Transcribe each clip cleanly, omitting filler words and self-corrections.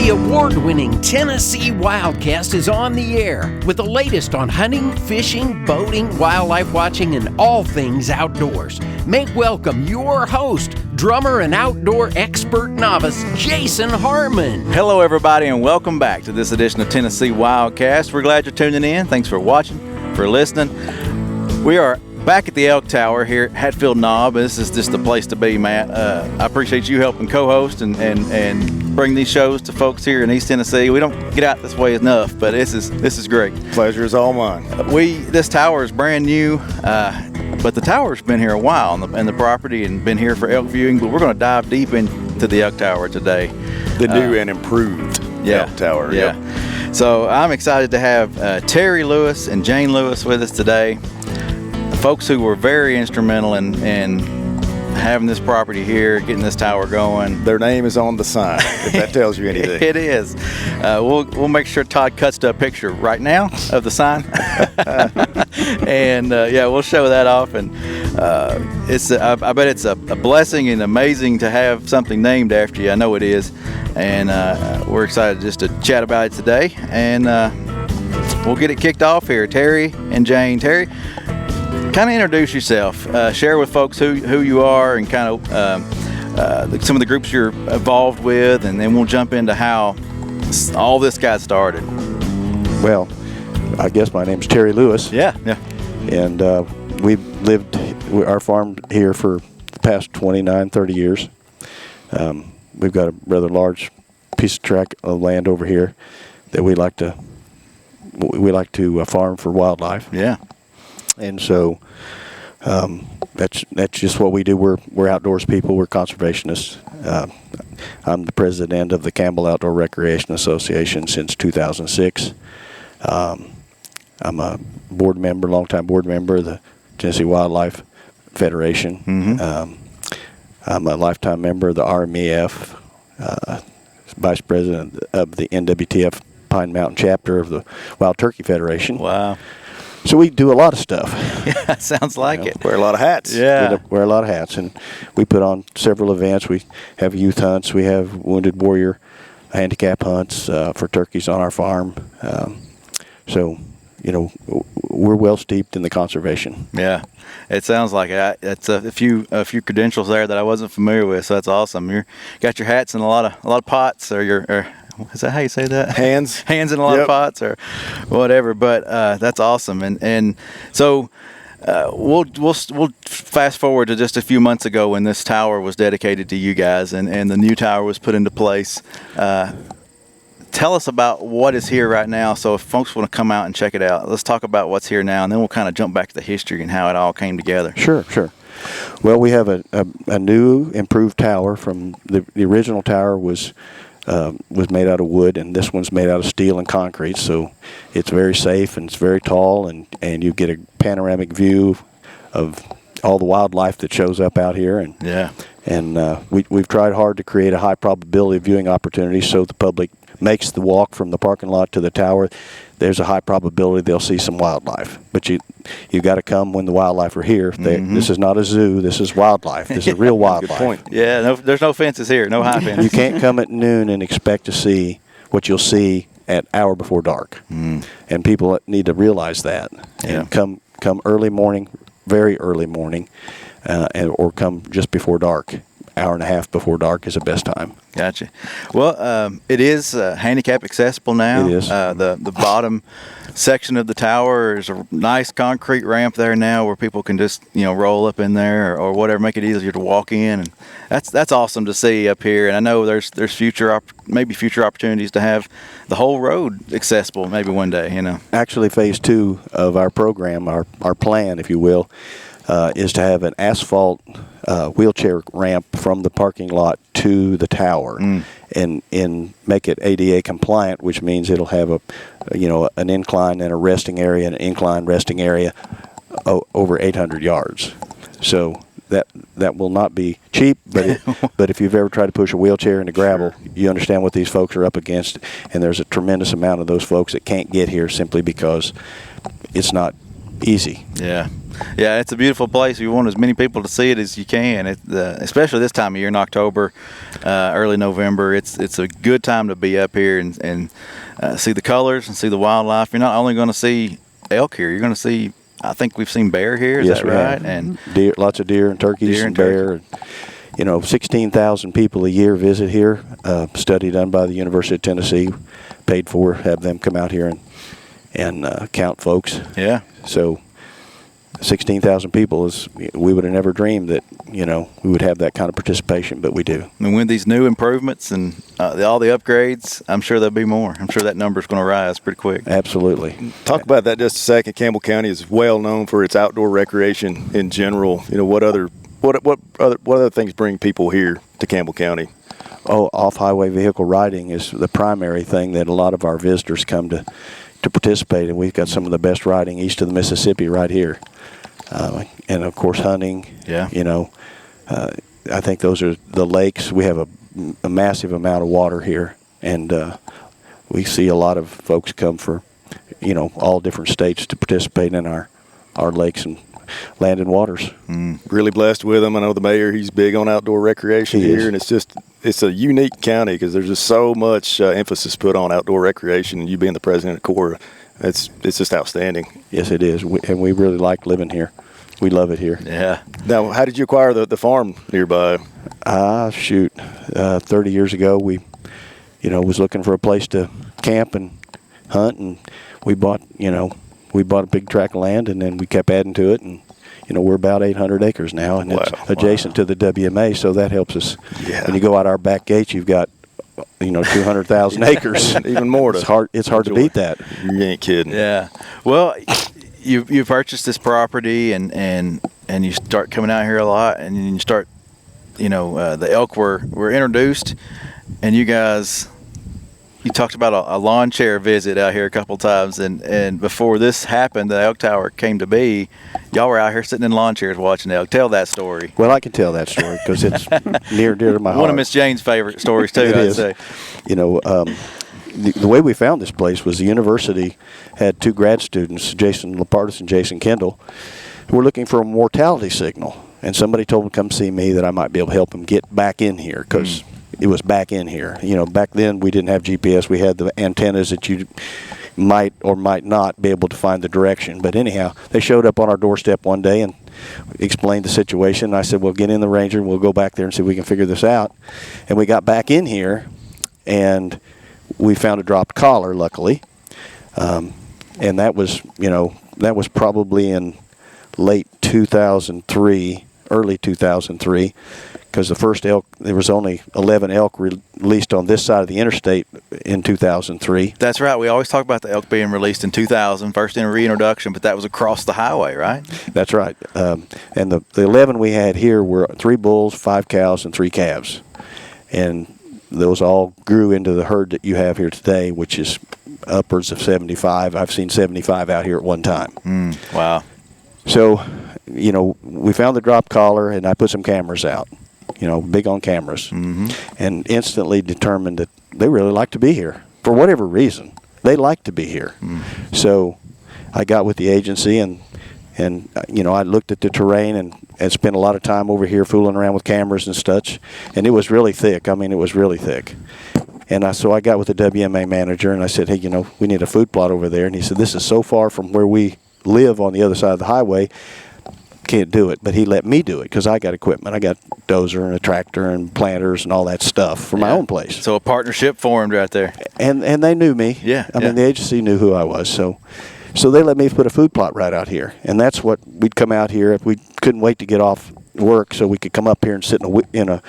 The award-winning Tennessee Wildcast is on the air with the latest on hunting, fishing, boating, wildlife watching, and all things outdoors. Make welcome your host, drummer and outdoor expert novice, Jason Harmon. Hello, everybody, and welcome back to this edition of Tennessee Wildcast. We're glad you're tuning in. Thanks for watching, for listening. We are back at the Elk Tower here at Hatfield Knob. This is just the place to be, Matt. I appreciate you helping co-host and bring these shows to folks here in East Tennessee. We don't get out this way enough, but this is great. Pleasure is all mine. This tower is brand new, but the tower's been here a while and the property and been here for elk viewing. But we're going to dive deep into the Elk Tower today. The new and improved Elk Tower. Yeah. Yep. So I'm excited to have Terry Lewis and Jane Lewis with us today. Folks who were very instrumental in having this property here, getting this tower going. Their name is on the sign, if that tells you anything. It is. We'll make sure Todd cuts to a picture right now of the sign, and we'll show that off. And I bet it's a blessing and amazing to have something named after you. I know it is, and we're excited just to chat about it today. And we'll get it kicked off here. Terry and Jane. Terry, kind of introduce yourself, share with folks who you are and kind of some of the groups you're involved with, and then we'll jump into how all this got started. Well, I guess my name's Terry Lewis. Yeah. And we've lived our farm here for the past 29, 30 years. We've got a rather large piece of tract of land over here that we like to farm for wildlife. Yeah. And so that's just what we do. We're outdoors people. We're conservationists. I'm the president of the Campbell Outdoor Recreation Association since 2006. I'm a longtime board member of the Tennessee Wildlife Federation. Mm-hmm. I'm a lifetime member of the RMEF, vice president of the NWTF Pine Mountain chapter of the Wild Turkey Federation. Wow. So we do a lot of stuff. Yeah, sounds like it. Wear a lot of hats. Yeah. We wear a lot of hats, and we put on several events. We have youth hunts. We have Wounded Warrior handicap hunts for turkeys on our farm. So, we're well steeped in the conservation. Yeah, it sounds like it. It's a few credentials there that I wasn't familiar with. So that's awesome. You got your hats in a lot of pots, or is that how you say that? Hands in a lot of pots or whatever. But that's awesome. And so we'll fast forward to just a few months ago when this tower was dedicated to you guys and the new tower was put into place. Tell us about what is here right now. So if folks want to come out and check it out, let's talk about what's here now, and then we'll kind of jump back to the history and how it all came together. Sure. Well, we have a new improved tower. From the original tower was made out of wood, and this one's made out of steel and concrete. So it's very safe and it's very tall, and you get a panoramic view of all the wildlife that shows up out here. And we've tried hard to create a high probability viewing opportunity so the public makes the walk from the parking lot to the tower. There's a high probability they'll see some wildlife. But you got to come when the wildlife are here. This is not a zoo. This is wildlife. This is real wildlife. Good point. Yeah, there's no fences here, no high fences. You can't come at noon and expect to see what you'll see at hour before dark. And people need to realize that. Yeah. And come early morning, very early morning, or come just before dark. Hour and a half before dark is the best time. Gotcha. Well, it is handicap accessible now. It is. The bottom section of the tower is a nice concrete ramp there now where people can just roll up in there or whatever, make it easier to walk in, and that's awesome to see up here. And I know there's future opportunities to have the whole road accessible maybe one day. Actually, phase 2 of our program, our plan, if you will, is to have an asphalt wheelchair ramp from the parking lot to the tower, and make it ADA compliant, which means it'll have an incline and a resting area, and an incline resting area over 800 yards. So that will not be cheap, but if you've ever tried to push a wheelchair into gravel, you understand what these folks are up against, and there's a tremendous amount of those folks that can't get here simply because it's not easy. Yeah. Yeah, it's a beautiful place. You want as many people to see it as you can, especially this time of year in October, early November. It's a good time to be up here and see the colors and see the wildlife. You're not only going to see elk here, you're going to see, I think we've seen bear here. Is Yes, that we right? have. And deer, lots of deer and turkeys and bear. You know, 16,000 people a year visit here. Study done by the University of Tennessee, paid for, have them come out here and count folks. Yeah. So 16,000 people we would have never dreamed that, you know, we would have that kind of participation, but we do. And with these new improvements and all the upgrades, I'm sure there'll be more. I'm sure that number's going to rise pretty quick. Absolutely. Talk about that just a second. Campbell County is well known for its outdoor recreation in general. You know, what other things bring people here to Campbell County? Oh, off-highway vehicle riding is the primary thing that a lot of our visitors come to participate in. We've got some of the best riding east of the Mississippi right here. And of course hunting. Yeah. You know, I think those are the lakes. We have a massive amount of water here, and we see a lot of folks come for, you know, all different states to participate in our lakes and land and waters. Really blessed with him. I know the mayor, he's big on outdoor recreation here, and it's a unique county because there's just so much emphasis put on outdoor recreation, and you being the president of TWRA, it's just outstanding. Yes, it is, and we really like living here. We love it here. Yeah. Now, how did you acquire the farm nearby? 30 years ago, we, you know, was looking for a place to camp and hunt, and we bought a big tract of land, and then we kept adding to it, and you know, we're about 800 acres now, and it's adjacent to the WMA, so that helps us. Yeah. When you go out our back gate, you've got, you know, 200,000 acres. Even more to It's hard to beat that. You ain't kidding. Yeah. Well, you purchased this property and you start coming out here a lot, and you start, you know, the elk were introduced, and you talked about a lawn chair visit out here a couple times, and before this happened, the elk tower came to be, y'all were out here sitting in lawn chairs watching elk. Tell that story. Well, I can tell that story because it's near and dear to my heart. One of Miss Jane's favorite stories too. I'd say. You know, the way we found this place was the university had two grad students, Jason Lapardis and Jason Kendall, who were looking for a mortality signal, and somebody told them to come see me that I might be able to help them get back in here because. It was back in here. You know, back then we didn't have GPS. We had the antennas that you might or might not be able to find the direction. But anyhow, they showed up on our doorstep one day and explained the situation. I said, well, get in the Ranger and we'll go back there and see if we can figure this out. And we got back in here, and we found a dropped collar, luckily. And that was, you know, that was probably in late 2003, early 2003. Because the first elk, there was only 11 elk released on this side of the interstate in 2003. That's right. We always talk about the elk being released in 2000, first in reintroduction, but that was across the highway, right? That's right. And the 11 we had here were 3 bulls, 5 cows, and 3 calves. And those all grew into the herd that you have here today, which is upwards of 75. I've seen 75 out here at one time. Wow. So, you know, we found the drop collar, and I put some cameras out. You know, big on cameras, and instantly determined that they really like to be here. For whatever reason, they like to be here. So I got with the agency, and you know, I looked at the terrain and spent a lot of time over here fooling around with cameras and such, and it was really thick. I mean, it was really thick. And so I got with the WMA manager, and I said, hey, you know, we need a food plot over there. And he said, this is so far from where we live on the other side of the highway, can't do it. But he let me do it because I got equipment. I got dozer and a tractor and planters and all that stuff for my own place. So a partnership formed right there. And they knew me. Yeah. I mean, the agency knew who I was. So they let me put a food plot right out here. And that's what we'd come out here if we couldn't wait to get off work so we could come up here and sit in a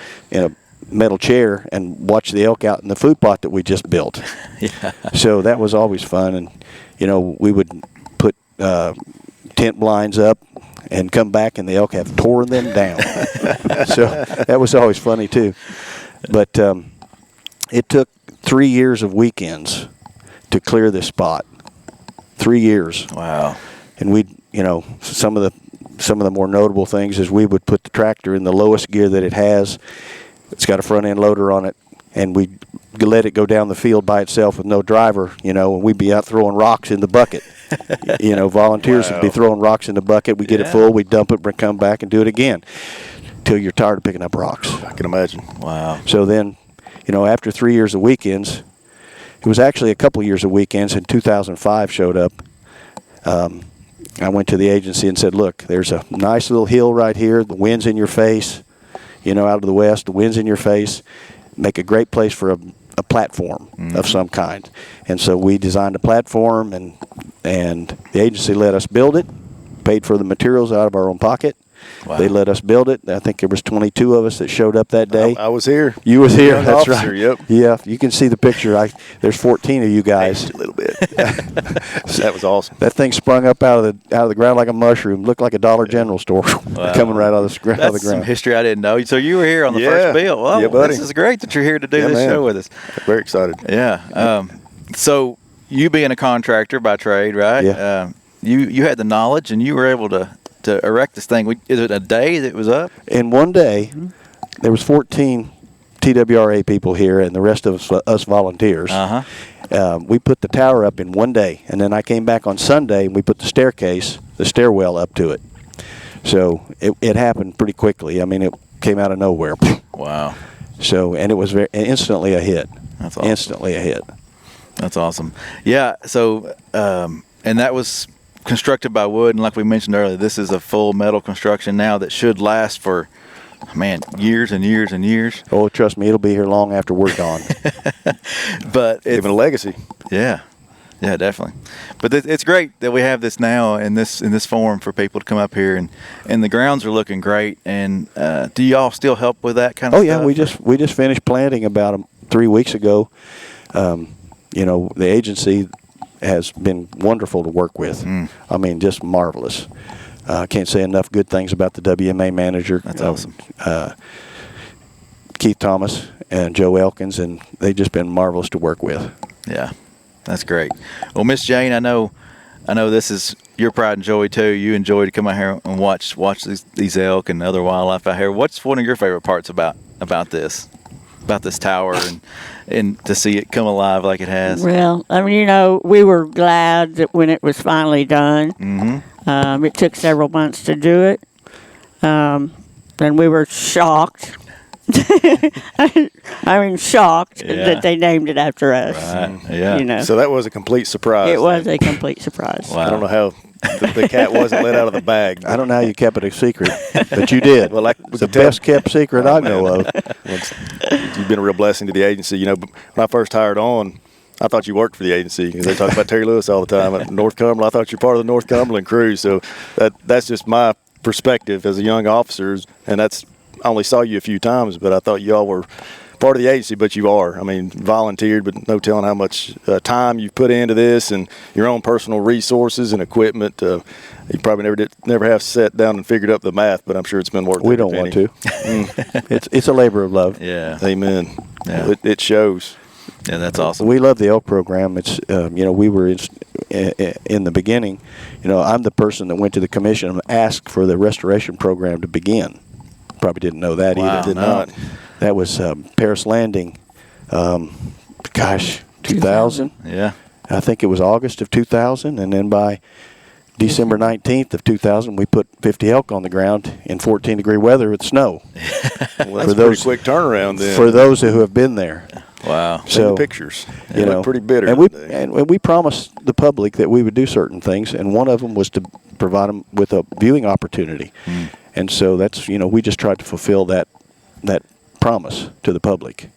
metal chair and watch the elk out in the food plot that we just built. Yeah. So that was always fun. And, you know, we would put tent blinds up and come back, and the elk have torn them down. So that was always funny, too. But it took 3 years of weekends to clear this spot. 3 years. Wow. And we, you know, some of the more notable things is we would put the tractor in the lowest gear that it has. It's got a front end loader on it, and we let it go down the field by itself with no driver, and we'd be out throwing rocks in the bucket. Volunteers would be throwing rocks in the bucket. We get it full, we dump it, come back and do it again till you're tired of picking up rocks. I can imagine. Wow. So then, after 3 years of weekends, it was actually a couple years of weekends. In 2005 showed up. I went to the agency and said, look, there's a nice little hill right here. The wind's in your face, out of the west. The wind's in your face. Make a great place for a platform of some kind. And so we designed a platform, and the agency let us build it, paid for the materials out of our own pocket. Wow. They let us build it. I think there was 22 of us that showed up that day. I was here. You was here. Young That's officer, right. Yep. Yeah, you can see the picture. There's 14 of you guys. A little bit. That was awesome. That thing sprung up out of the ground like a mushroom. Looked like a Dollar General store coming right out of the ground. That's some history I didn't know. So you were here on the first build. Well, yeah, buddy. This is great that you're here to do this show with us. Very excited. Yeah. So you being a contractor by trade, right? Yeah. You had the knowledge, and you were able to erect this thing. Is it a day that was up? In one day, there was 14 TWRA people here, and the rest of us volunteers. We put the tower up in one day, and then I came back on Sunday, and we put the stairwell up to it. So it happened pretty quickly. I mean, it came out of nowhere. Wow. So, and it was instantly a hit. That's awesome. Instantly a hit. That's awesome. Yeah. So, and that was constructed by wood, and like we mentioned earlier, this is a full metal construction now that should last for, years and years and years. Oh, trust me, it'll be here long after we're gone. But it's Even a legacy. Yeah, definitely. But it's great that we have this now in this form for people to come up here, and the grounds are looking great. And do y'all still help with that kind of stuff? Oh yeah, we just finished planting about 3 weeks ago. The agency has been wonderful to work with. I mean, just marvelous. I can't say enough good things about the WMA manager. That's awesome. Keith Thomas and Joe Elkins, and they've just been marvelous to work with. Yeah, that's great. Well, Miss Jane, I know this is your pride and joy too. You enjoy to come out here and watch these elk and other wildlife out here. What's one of your favorite parts about this tower and to see it come alive like it has? Well, we were glad that when it was finally done. It took several months to do it. And we were shocked. Shocked that they named it after us. Right. Yeah. So that was a complete surprise. It was a complete surprise. Wow. I don't know how the cat wasn't let out of the bag. I don't know how you kept it a secret, but you did. Well, the best kept secret I know of. You've been a real blessing to the agency. When I first hired on, I thought you worked for the agency because they talk about Terry Lewis all the time at North Cumberland. I thought you're part of the North Cumberland crew. So that's just my perspective as a young officer, and I only saw you a few times, but I thought you all were part of the agency, but you are. Volunteered, but no telling how much time you put into this and your own personal resources and equipment. You probably never have sat down and figured up the math, but I'm sure it's been worth it. We don't want to. It's a labor of love. Yeah. Amen. Yeah. It shows. Yeah, that's awesome. We love the elk program. It's we were in the beginning. I'm the person that went to the commission and asked for the restoration program to begin. Probably didn't know that either. Did not. That was Paris Landing. 2000. Yeah. I think it was August of 2000, and then by December 19th of 2000, we put 50 elk on the ground in 14-degree weather with snow. Well, that's a pretty quick turnaround then. For those who have been there. Wow. So the pictures, they look pretty bitter. And we promised the public that we would do certain things, and one of them was to provide them with a viewing opportunity. And so that's we just tried to fulfill that promise to the public.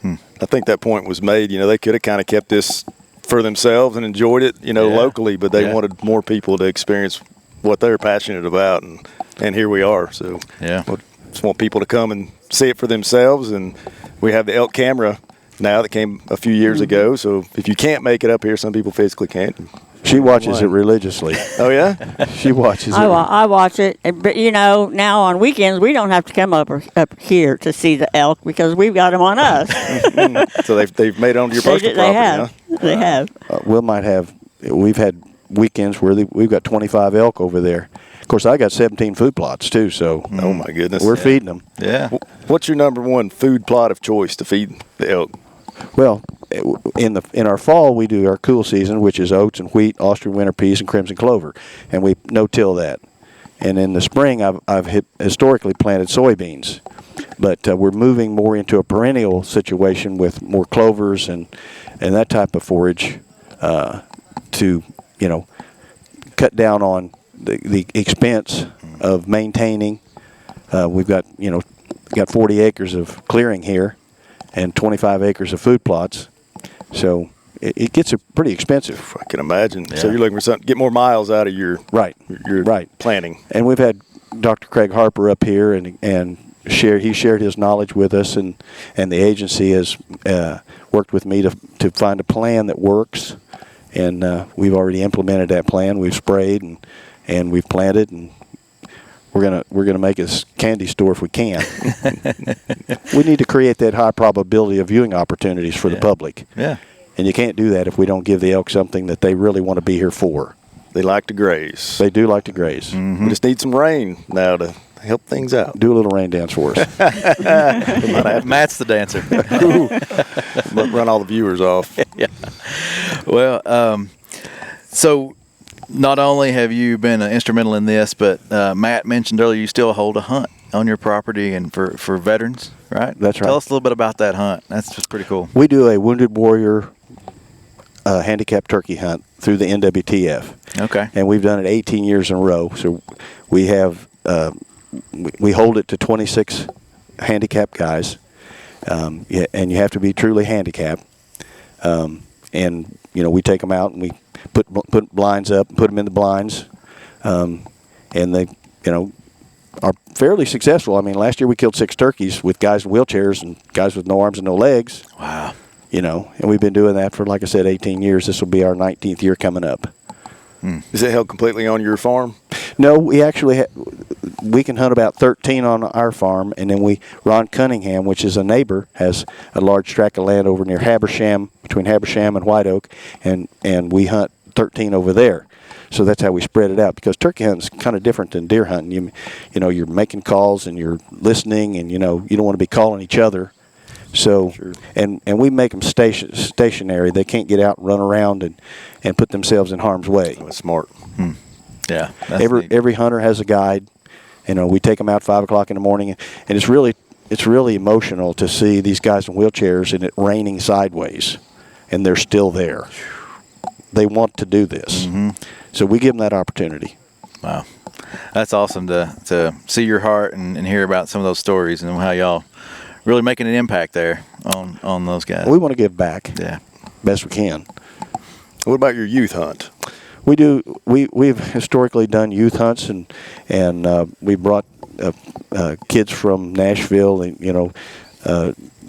I think that point was made. They could have kind of kept this for themselves and enjoyed it, locally, but they wanted more people to experience what they're passionate about, and here we are. So we just want people to come and see it for themselves, and we have the elk camera now that came a few years ago. So if you can't make it up here, some people physically can't. She watches it religiously. Oh yeah, she watches it. I watch it, but now on weekends we don't have to come up here to see the elk because we've got them on us. So they've made it onto your personal property. They have. We've had weekends where we've got 25 elk over there. Of course, I got 17 food plots too, so oh my goodness, we're feeding them. Yeah. What's your number one food plot of choice to feed the elk? Well, in our fall we do our cool season, which is oats and wheat, Austrian winter peas, and crimson clover, and we no-till that. And in the spring, I've historically planted soybeans, but we're moving more into a perennial situation with more clovers and that type of forage to cut down on the expense of maintaining. We've got 40 acres of clearing here and 25 acres of food plots, so it gets pretty expensive. I can imagine. Yeah. So you're looking for something, get more miles out of your planting. And we've had Dr. Craig Harper up here and he shared his knowledge with us, and the agency has worked with me to find a plan that works, and we've already implemented that plan. We've sprayed and we've planted, and we're gonna make a candy store if we can. We need to create that high probability of viewing opportunities for the public. Yeah. And you can't do that if we don't give the elk something that they really want to be here for. They like to graze. They do like to graze. Mm-hmm. We just need some rain now to help things out. Do a little rain dance for us. Matt's the dancer. Run all the viewers off. Yeah. Well, so not only have you been instrumental in this, but Matt mentioned earlier you still hold a hunt on your property and for veterans, right? That's right. Tell us a little bit about that hunt. That's just pretty cool. We do a Wounded Warrior handicapped turkey hunt through the NWTF. Okay. And we've done it 18 years in a row. So we have we hold it to 26 handicapped guys, and you have to be truly handicapped. And we take them out and we put blinds up, put them in the blinds, and they are fairly successful. I mean, last year we killed 6 turkeys with guys in wheelchairs and guys with no arms and no legs. Wow. And we've been doing that for, like I said, 18 years. This will be our 19th year coming up. Is it held completely on your farm? No, we actually we can hunt about 13 on our farm, and then Ron Cunningham, which is a neighbor, has a large tract of land over near Habersham, between Habersham and White Oak, and we hunt 13 over there. So that's how we spread it out, because turkey hunting is kind of different than deer hunting. You're making calls and you're listening, and you don't want to be calling each other. So, sure. and we make them stationary. They can't get out and run around and put themselves in harm's way. Oh, that's smart. Yeah. Every hunter has a guide. We take them out 5 o'clock in the morning, and it's really emotional to see these guys in wheelchairs and it raining sideways, and they're still there. They want to do this, so we give them that opportunity. Wow, that's awesome to see your heart and hear about some of those stories and how y'all really making an impact there on those guys. We want to give back, best we can. What about your youth hunt? We do. We've historically done youth hunts, and we brought kids from Nashville. And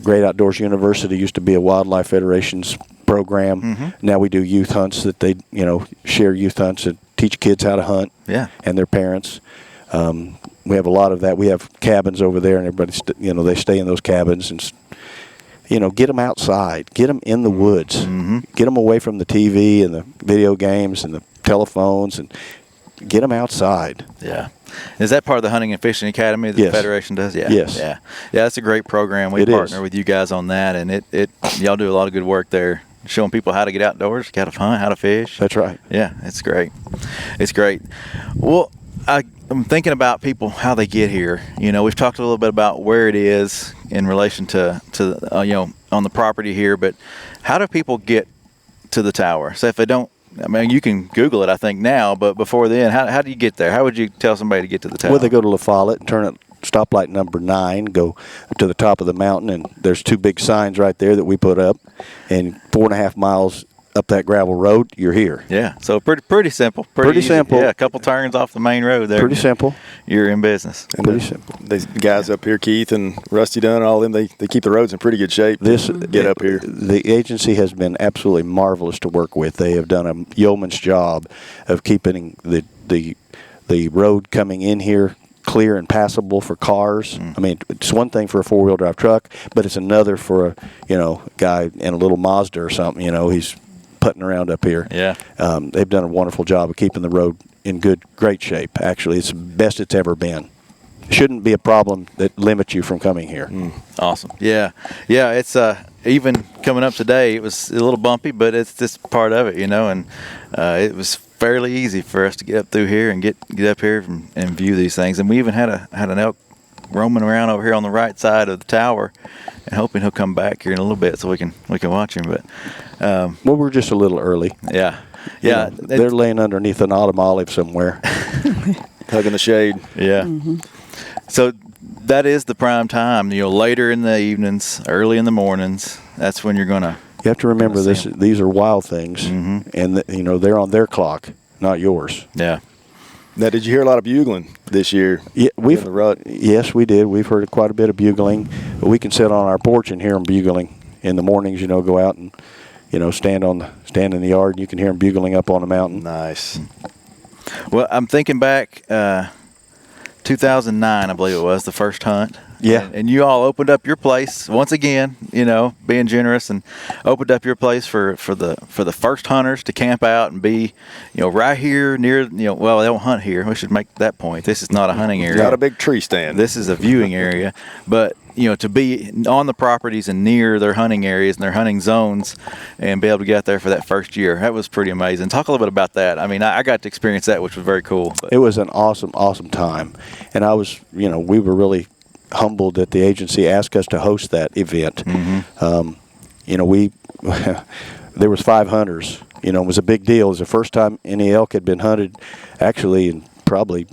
Great Outdoors University used to be a Wildlife Federation's program. Now we do youth hunts that they share youth hunts and teach kids how to hunt. And their parents. We have a lot of that. We have cabins over there, and everybody they stay in those cabins and get them outside, get them in the woods, get them away from the TV and the video games and the telephones, and get them outside. Yeah. Is that part of the Hunting and Fishing Academy that the Federation does? Yeah. Yes. Yeah. Yeah, that's a great program. We partner with you guys on that, and it y'all do a lot of good work there, showing people how to get outdoors, how to hunt, how to fish. That's right. Yeah, it's great. It's great. Well, I'm thinking about people, how they get here. We've talked a little bit about where it is in relation to on the property here, but how do people get to the tower? So if they don't, you can Google it, I think, now, but before then, how do you get there? How would you tell somebody to get to the tower? Well, they go to La Follette and turn at stoplight number 9, go to the top of the mountain, and there's 2 big signs right there that we put up, and 4.5 miles up that gravel road, you're here. Yeah, so pretty simple. Pretty simple. Yeah, a couple turns off the main road there. Pretty simple. You're in business. And pretty simple. These guys up here, Keith and Rusty Dunn, all them, they keep the roads in pretty good shape. Get up here. The agency has been absolutely marvelous to work with. They have done a yeoman's job of keeping the road coming in here clear and passable for cars. I mean, it's one thing for a 4-wheel drive truck, but it's another for a guy in a little Mazda or something. He's putting around up here. Yeah. They've done a wonderful job of keeping the road in great shape. Actually, it's the best it's ever been. Shouldn't be a problem that limits you from coming here. Awesome. Yeah. It's even coming up today, it was a little bumpy, but it's just part of it, and it was fairly easy for us to get up through here and get up here and view these things. And we even had an elk roaming around over here on the right side of the tower, and hoping he'll come back here in a little bit so we can watch him. But well, we're just a little early. Yeah. They're laying underneath an autumn olive somewhere, hugging the shade. Yeah. So that is the prime time. Later in the evenings, early in the mornings. That's when you're gonna. You have to remember this. These are wild things, and they're on their clock, not yours. Yeah. Now, did you hear a lot of bugling this year? Yeah, Yes, we did. We've heard quite a bit of bugling. But we can sit on our porch and hear them bugling in the mornings. Go out and stand in the yard, and you can hear them bugling up on the mountain. Nice. Well, I'm thinking back. 2009, I believe it was, the first hunt. Yeah. And you all opened up your place once again, being generous, and opened up your place for the first hunters to camp out and be, right here near, well, they don't hunt here. We should make that point. This is not a hunting area. Not a big tree stand. This is a viewing area. But, to be on the properties and near their hunting areas and their hunting zones and be able to get out there for that first year, that was pretty amazing. Talk a little bit about that. I mean, I got to experience that, which was very cool. But. It was an awesome, awesome time. And I was, we were really humbled that the agency asked us to host that event. There was 5 hunters. It was a big deal. It was the first time any elk had been hunted, actually, in probably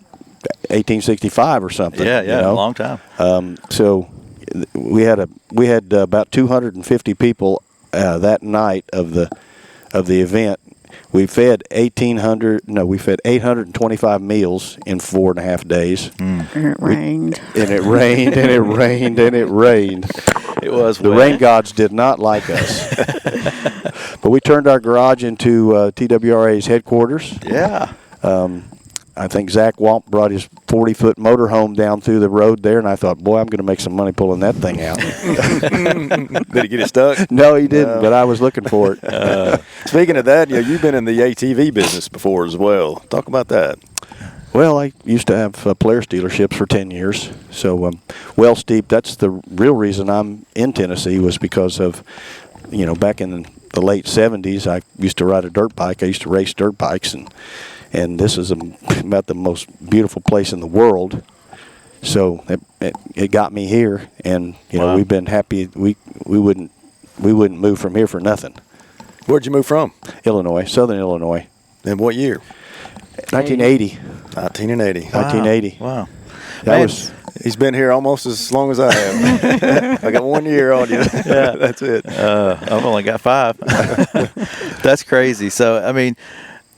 1865 or something. Yeah, a long time. So we had about 250 people that night of the event. We fed 825 meals in 4.5 days. And it rained. And it rained, and it rained, and it rained. It was the wet. rain gods did not like us. But we turned our garage into TWRA's headquarters. Yeah. I think Zach Wamp brought his 40-foot motorhome down through the road there, and I thought, boy, I'm going to make some money pulling that thing out. Did he get it stuck? No, he didn't, but I was looking for it. Speaking of that, you've been in the ATV business before as well. Talk about that. Well, I used to have Polaris dealerships for 10 years. So, well steeped, that's the real reason I'm in Tennessee was because of, back in the late 70s, I used to ride a dirt bike. I used to race dirt bikes, and this is about the most beautiful place in the world. So it got me here, and Wow. we've been happy. We wouldn't move from here for nothing. Where'd you move from? Illinois, Southern Illinois, And what year? 1980. 1980. 1980. Wow. That Man. was. He's been here almost as long as I have. I got 1 year on you. Yeah. That's it. I've only got 5. That's crazy. So, I mean,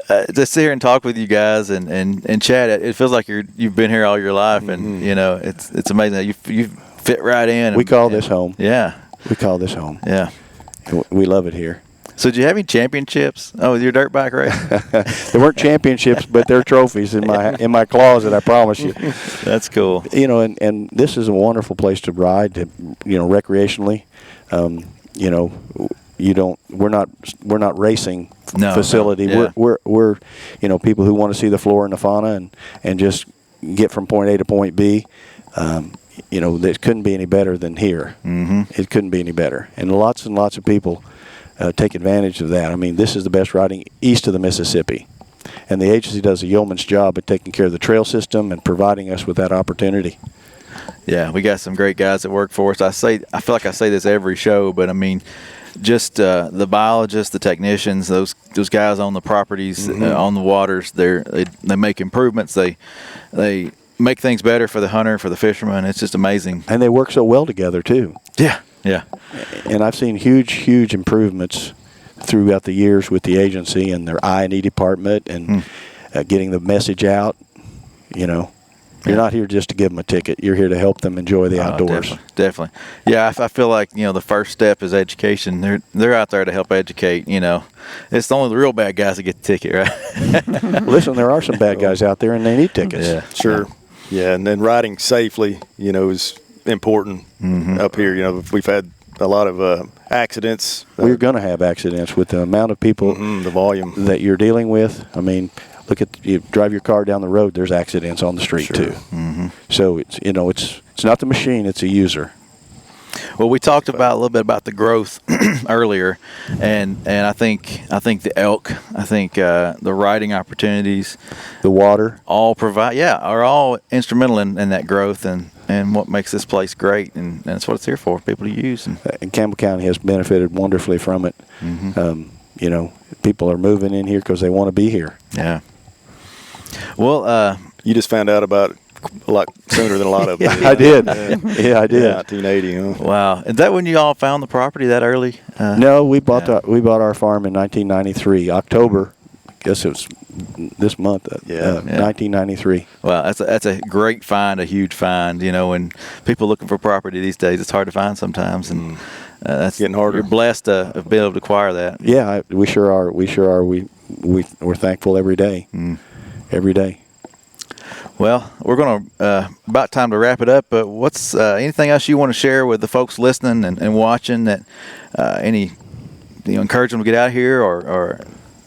to sit here and talk with you guys and chat, it feels like you've been here all your life, and it's amazing that you fit right in. We call this home. Yeah. We call this home. Yeah. We love it here. So, did you have any championships? Oh, with your dirt bike race? There weren't championships, but they're trophies in my closet. I promise you. That's cool. And this is a wonderful place to ride. Recreationally. We're not racing facility. No, yeah. We're people who want to see the flora and the fauna and just get from point A to point B. It couldn't be any better than here. Mm-hmm. It couldn't be any better. And lots of people take advantage of that. I mean, this is the best riding east of the Mississippi. And the agency does a yeoman's job at taking care of the trail system and providing us with that opportunity. Yeah, we got some great guys that work for us. I feel like I say this every show, but I mean, just the biologists, the technicians, those guys on the properties, on the waters, they make improvements. They make things better for the hunter, for the fisherman. It's just amazing. And they work so well together too. Yeah. And I've seen huge improvements throughout the years with the agency and their I&E department and getting the message out. You're not here just to give them a ticket. You're here to help them enjoy the outdoors. Definitely. Yeah, I feel like the first step is education. They're out there to help educate. It's only the real bad guys that get the ticket, right? Listen, there are some bad guys out there, and they need tickets. Yeah, Sure. Yeah, and then riding safely, is important up here. We've had a lot of accidents. We're going to have accidents with the amount of people, the volume that you're dealing with. I mean, look at you drive your car down the road. There's accidents on the street too. So it's it's not the machine; it's a user. Well, we talked about a little bit about the growth earlier, and I think the elk, I think the riding opportunities, The water. all are all instrumental in that growth and what makes this place great, and that's what it's here for, people to use. And Campbell County has benefited wonderfully from it. People are moving in here because they want to be here. Yeah. Well, you just found out about it a lot sooner than a lot of them. I did. Yeah, I did. 1980. Huh? wow. Is that when you all found the property that early? No, we bought our farm in 1993, October. I guess it was this month. 1993. Well, that's a great find, a huge find. When people looking for property these days, it's hard to find sometimes, and that's getting harder. You're blessed to be able to acquire that. Yeah, we sure are. We're thankful every day. Every day. Well, we're going to about time to wrap it up. But what's anything else you want to share with the folks listening and watching? That any encourage them to get out here, or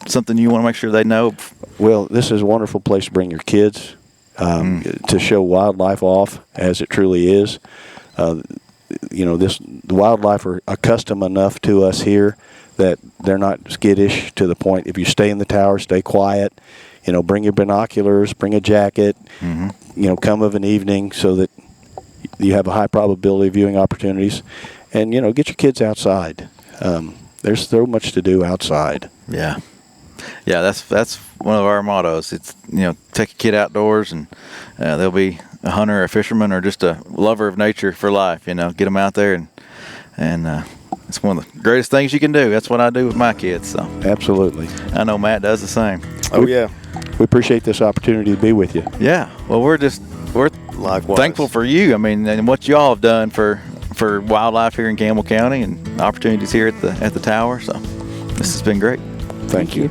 something you want to make sure they know? Well, this is a wonderful place to bring your kids to show wildlife off as it truly is. The wildlife are accustomed enough to us here that they're not skittish to the point. If you stay in the tower, stay quiet. Bring your binoculars, bring a jacket. Come of an evening so that you have a high probability of viewing opportunities, and get your kids outside. There's so much to do outside. Yeah, that's one of our mottos. It's take a kid outdoors, and they'll be a hunter, a fisherman, or just a lover of nature for life. Get them out there, and it's one of the greatest things you can do. That's what I do with my kids. So absolutely, I know Matt does the same. Oh yeah. We appreciate this opportunity to be with you. Yeah. Well, we're Likewise. thankful for you. I mean, and what y'all have done for wildlife here in Campbell County and opportunities here at the tower. So this has been great. Thank you.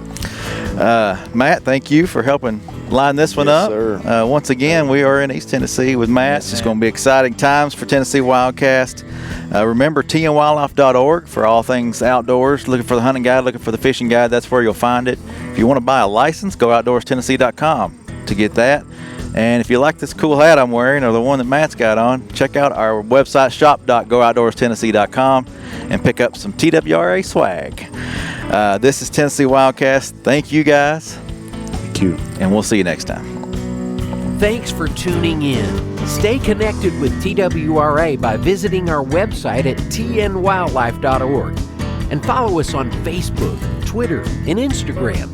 Matt, thank you for helping line this one Yes, up. sir. Once again, we are in East Tennessee with Matt. It's just going to be exciting times for Tennessee Wildcast. Remember tnwildlife.org for all things outdoors. Looking for the hunting guide, looking for the fishing guide, that's where you'll find it. If you want to buy a license, go outdoorstennessee.com to get that. And if you like this cool hat I'm wearing, or the one that Matt's got on, check out our website, shop.gooutdoorstennessee.com, and pick up some TWRA swag. This is Tennessee Wildcast. Thank you, guys. Thank you. And we'll see you next time. Thanks for tuning in. Stay connected with TWRA by visiting our website at tnwildlife.org and follow us on Facebook, Twitter, and Instagram.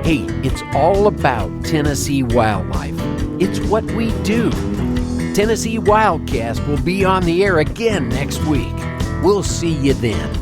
Hey, it's all about Tennessee wildlife. It's what we do. Tennessee Wildcast will be on the air again next week. We'll see you then.